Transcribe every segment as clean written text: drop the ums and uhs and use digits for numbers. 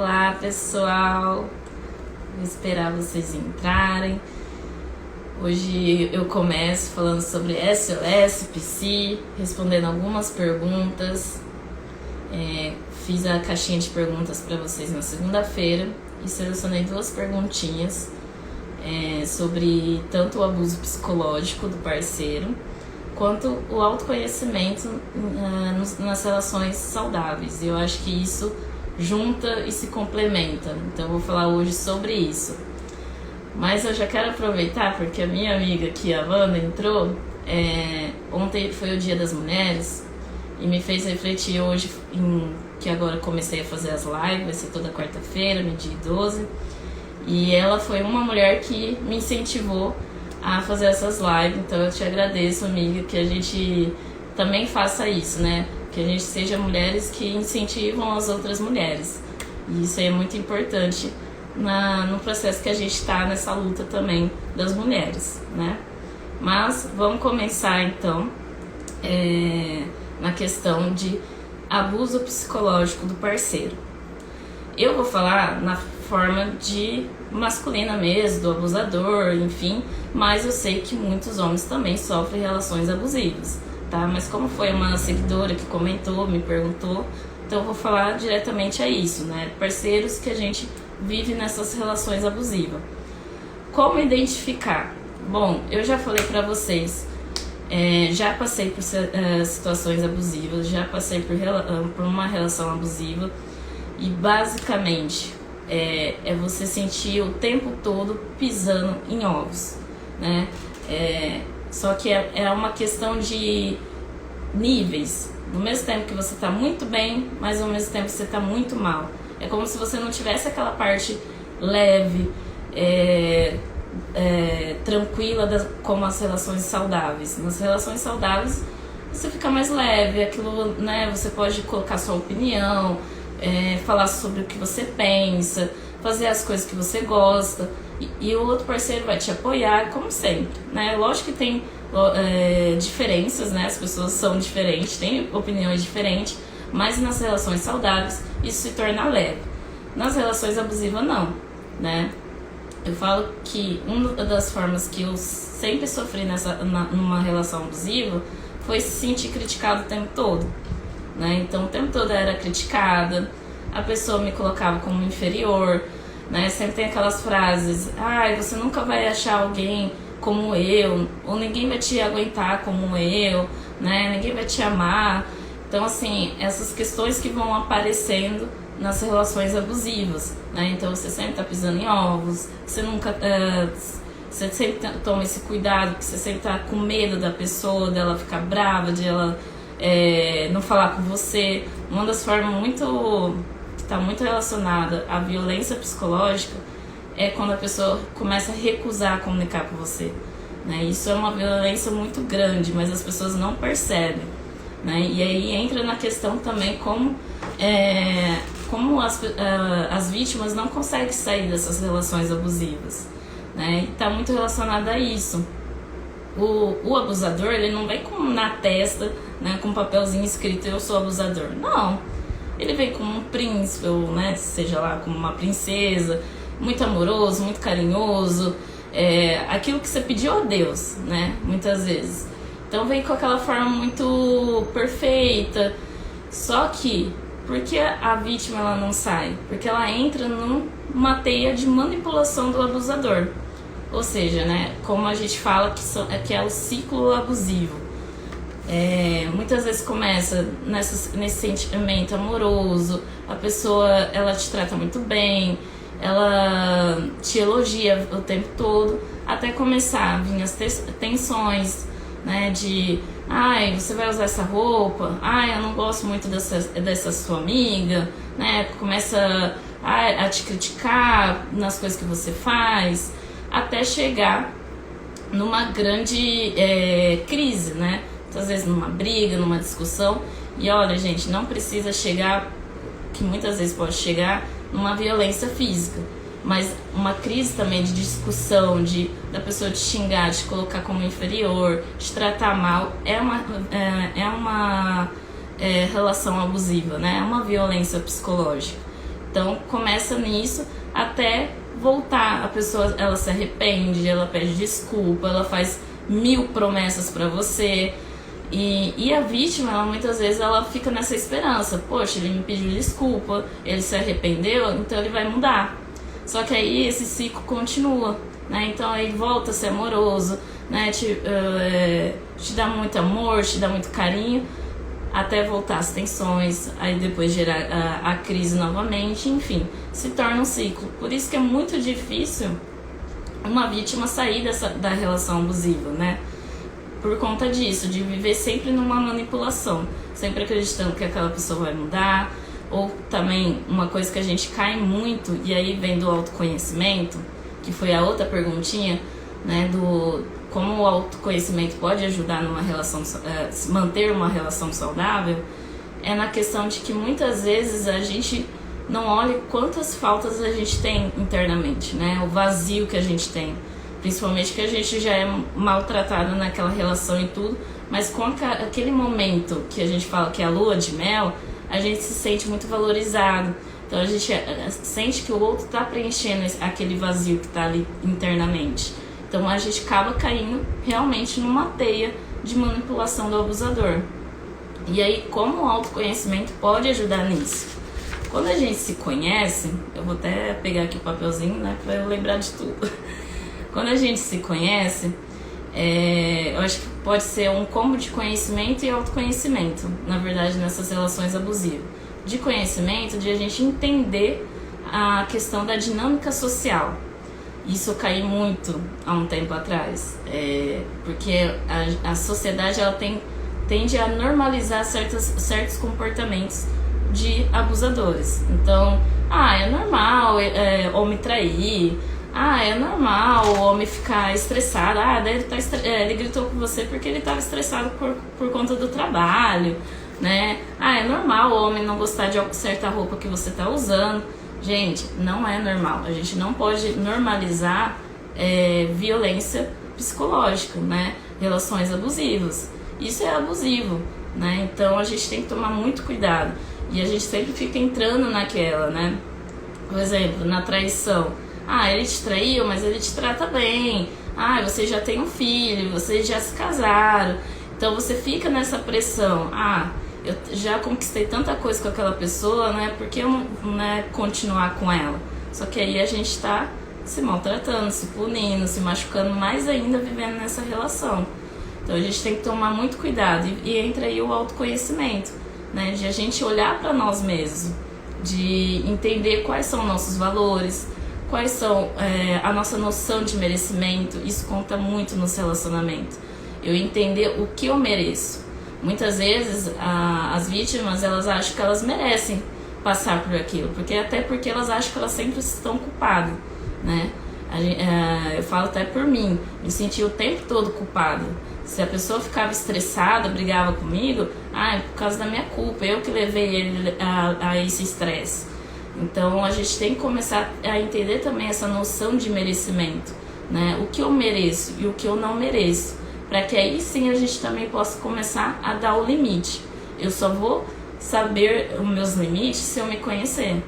Olá pessoal, vou esperar vocês entrarem. Hoje eu começo falando sobre SOS, Psi, respondendo algumas perguntas. Fiz a caixinha de perguntas para vocês na segunda-feira e selecionei 2 perguntinhas sobre tanto o abuso psicológico do parceiro quanto o autoconhecimento nas relações saudáveis. E eu acho que isso junta e se complementa. Então eu vou falar hoje sobre isso. Mas eu já quero aproveitar porque a minha amiga aqui, a Wanda, entrou. Ontem foi o Dia das Mulheres e me fez refletir hoje, que agora comecei a fazer as lives, vai ser toda quarta-feira, meio-dia 12. E ela foi uma mulher que me incentivou a fazer essas lives. Então eu te agradeço, amiga, que a gente também faça isso, né? Que a gente seja mulheres que incentivam as outras mulheres. E isso aí é muito importante no processo que a gente está nessa luta também das mulheres, né? Mas vamos começar então na questão de abuso psicológico do parceiro. Eu vou falar na forma de masculina mesmo, do abusador, enfim, mas eu sei que muitos homens também sofrem relações abusivas, tá? Mas como foi uma seguidora que comentou, me perguntou, então eu vou falar diretamente a isso, né? Parceiros que a gente vive nessas relações abusivas. Como identificar? Bom, eu já falei pra vocês, já passei por situações abusivas, já passei por uma relação abusiva e basicamente é você sentir o tempo todo pisando em ovos, né? Só que é uma questão de níveis. No mesmo tempo que você tá muito bem, mas ao mesmo tempo você tá muito mal. É como se você não tivesse aquela parte leve, tranquila, como as relações saudáveis. Nas relações saudáveis você fica mais leve, aquilo, né? Você pode colocar sua opinião, falar sobre o que você pensa, fazer as coisas que você gosta, e o outro parceiro vai te apoiar, como sempre, né? Lógico que tem diferenças, né? As pessoas são diferentes, têm opiniões diferentes, mas nas relações saudáveis isso se torna leve. Nas relações abusivas não, né? Eu falo que uma das formas que eu sempre sofri numa relação abusiva foi se sentir criticado o tempo todo, né? Então o tempo todo eu era criticada, a pessoa me colocava como inferior, né? Sempre tem aquelas frases: ai, você nunca vai achar alguém como eu, ou ninguém vai te aguentar como eu, né? Ninguém vai te amar. Então, assim, essas questões que vão aparecendo nas relações abusivas, né? Então, você sempre tá pisando em ovos, você nunca... você sempre toma esse cuidado, porque você sempre tá com medo da pessoa, dela ficar brava, de ela não falar com você. Uma das formas que tá muito relacionada à violência psicológica é quando a pessoa começa a recusar comunicar com você, né? Isso é uma violência muito grande, mas as pessoas não percebem, né? E aí entra na questão também como as vítimas não conseguem sair dessas relações abusivas, né? E tá muito relacionado a isso. O abusador, ele não vem na testa, né, com um papelzinho escrito: eu sou abusador. Não, ele vem como um príncipe, ou, né, seja lá, como uma princesa, muito amoroso, muito carinhoso, aquilo que você pediu a Deus, né, muitas vezes. Então vem com aquela forma muito perfeita. Só que, por que a vítima ela não sai? Porque ela entra numa teia de manipulação do abusador. Ou seja, né, como a gente fala que é o ciclo abusivo. Muitas vezes começa nesse sentimento amoroso, a pessoa ela te trata muito bem, ela te elogia o tempo todo, até começar a vir as tensões, né, de: ai, você vai usar essa roupa, ai, eu não gosto muito dessa sua amiga, né? Começa a te criticar nas coisas que você faz, até chegar numa grande crise, né? Muitas vezes numa briga, numa discussão. E olha, gente, não precisa chegar, que muitas vezes pode chegar numa violência física, mas uma crise também de discussão, da pessoa te xingar, te colocar como inferior, te tratar mal, é uma relação abusiva, né? É uma violência psicológica. Então começa nisso até voltar. A pessoa, ela se arrepende, ela pede desculpa, ela faz 1000 promessas pra você. E a vítima, ela, muitas vezes, ela fica nessa esperança. Poxa, ele me pediu desculpa, ele se arrependeu, então ele vai mudar. Só que aí esse ciclo continua, né? Então aí volta a ser amoroso, né? Te dá muito amor, te dá muito carinho, até voltar as tensões, aí depois gerar a crise novamente, enfim, se torna um ciclo. Por isso que é muito difícil uma vítima sair da relação abusiva, né? Por conta disso, de viver sempre numa manipulação, sempre acreditando que aquela pessoa vai mudar. Ou também uma coisa que a gente cai muito, e aí vem do autoconhecimento, que foi a outra perguntinha, né, do como o autoconhecimento pode ajudar numa relação, manter uma relação saudável, é na questão de que muitas vezes a gente não olha quantas faltas a gente tem internamente, né, o vazio que a gente tem. Principalmente que a gente já é maltratado naquela relação e tudo, mas com aquele momento que a gente fala que é a lua de mel, a gente se sente muito valorizado. Então a gente sente que o outro está preenchendo aquele vazio que está ali internamente. Então a gente acaba caindo realmente numa teia de manipulação do abusador. E aí, como o autoconhecimento pode ajudar nisso? Quando a gente se conhece, eu vou até pegar aqui o papelzinho, né, para eu lembrar de tudo. Quando a gente se conhece, eu acho que pode ser um combo de conhecimento e autoconhecimento, na verdade, nessas relações abusivas. De conhecimento, de a gente entender a questão da dinâmica social. Isso eu caí muito há um tempo atrás, porque a sociedade ela tende a normalizar certos comportamentos de abusadores. Então, é normal homem trair, é normal o homem ficar estressado. Daí ele gritou com você porque ele estava estressado por conta do trabalho, né? É normal o homem não gostar de certa roupa que você está usando. Gente, não é normal. A gente não pode normalizar violência psicológica, né? Relações abusivas. Isso é abusivo, né? Então a gente tem que tomar muito cuidado. E a gente sempre fica entrando naquela, né? Por exemplo, na traição. Ele te traiu, mas ele te trata bem. Você já tem um filho, vocês já se casaram. Então você fica nessa pressão. Eu já conquistei tanta coisa com aquela pessoa, né? Por que eu não continuar com ela? Só que aí a gente tá se maltratando, se punindo, se machucando mais ainda vivendo nessa relação. Então a gente tem que tomar muito cuidado. E entra aí o autoconhecimento, né? De a gente olhar para nós mesmos, de entender quais são nossos valores, quais são a nossa noção de merecimento. Isso conta muito nos relacionamentos. Eu entender o que eu mereço. Muitas vezes as vítimas, elas acham que elas merecem passar por aquilo, porque elas acham que elas sempre estão culpadas, né? Eu falo até por mim, me senti o tempo todo culpada. Se a pessoa ficava estressada, brigava comigo, é por causa da minha culpa, eu que levei ele a esse estresse. Então a gente tem que começar a entender também essa noção de merecimento, né? O que eu mereço e o que eu não mereço, para que aí sim a gente também possa começar a dar o limite. Eu só vou saber os meus limites se eu me conhecer.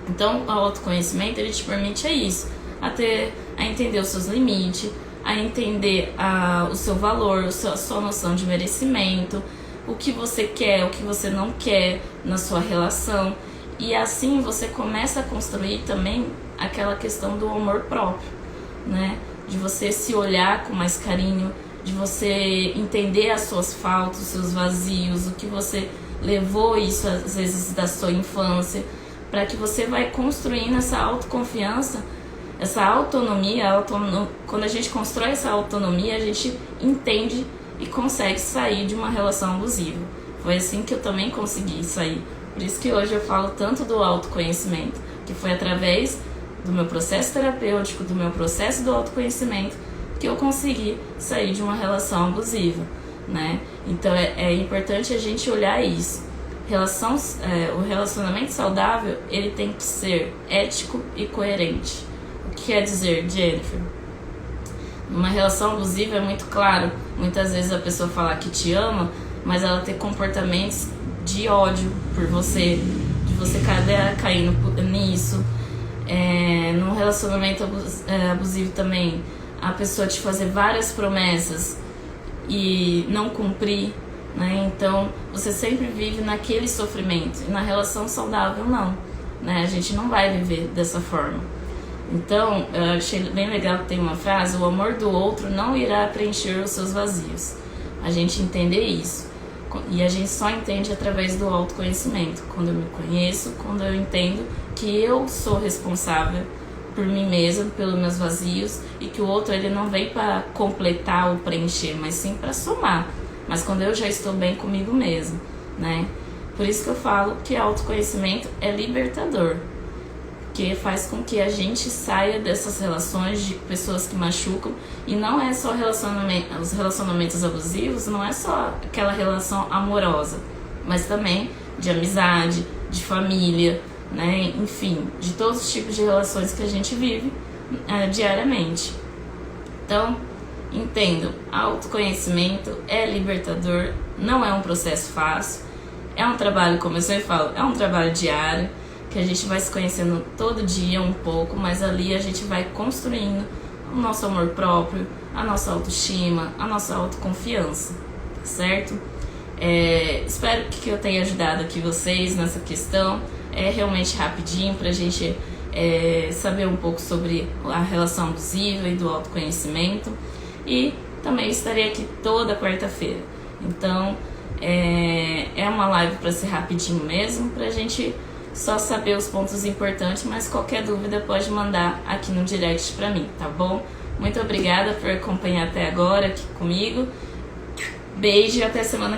Então o autoconhecimento, ele te permite isso, a entender os seus limites, a entender o seu valor, a sua noção de merecimento, o que você quer, o que você não quer na sua relação. E assim você começa a construir também aquela questão do amor próprio, né? De você se olhar com mais carinho, de você entender as suas faltas, os seus vazios, o que você levou isso às vezes da sua infância, para que você vai construindo essa autoconfiança, essa autonomia. Quando a gente constrói essa autonomia, a gente entende e consegue sair de uma relação abusiva. Foi assim que eu também consegui sair. Por isso que hoje eu falo tanto do autoconhecimento, que foi através do meu processo terapêutico, do meu processo do autoconhecimento, que eu consegui sair de uma relação abusiva, né? Então é importante a gente olhar isso. O relacionamento saudável, ele tem que ser ético e coerente. O que quer dizer, Jennifer? Numa relação abusiva é muito claro, muitas vezes a pessoa falar que te ama, mas ela ter comportamentos de ódio por você, de você acabar caindo nisso. Num relacionamento abusivo também, a pessoa te fazer várias promessas e não cumprir, né? Então você sempre vive naquele sofrimento. E na relação saudável não, né? A gente não vai viver dessa forma. Então eu achei bem legal que tem uma frase: o amor do outro não irá preencher os seus vazios. A gente entender isso. E a gente só entende através do autoconhecimento. Quando eu me conheço, quando eu entendo que eu sou responsável por mim mesma, pelos meus vazios, e que o outro ele não vem para completar ou preencher, mas sim para somar. Mas quando eu já estou bem comigo mesmo, né? Por isso que eu falo que autoconhecimento é libertador, que faz com que a gente saia dessas relações de pessoas que machucam. E não é só os relacionamentos abusivos, não é só aquela relação amorosa, mas também de amizade, de família, né? Enfim, de todos os tipos de relações que a gente vive diariamente. Então, entendo, autoconhecimento é libertador, não é um processo fácil, é um trabalho, como eu sempre falo, é um trabalho diário, que a gente vai se conhecendo todo dia um pouco, mas ali a gente vai construindo o nosso amor próprio, a nossa autoestima, a nossa autoconfiança, tá certo? Espero que eu tenha ajudado aqui vocês nessa questão. É realmente rapidinho pra gente saber um pouco sobre a relação abusiva e do autoconhecimento. E também estarei aqui toda quarta-feira. Então é uma live para ser rapidinho mesmo, pra gente só saber os pontos importantes, mas qualquer dúvida pode mandar aqui no direct pra mim, tá bom? Muito obrigada por acompanhar até agora aqui comigo. Beijo e até semana que vem.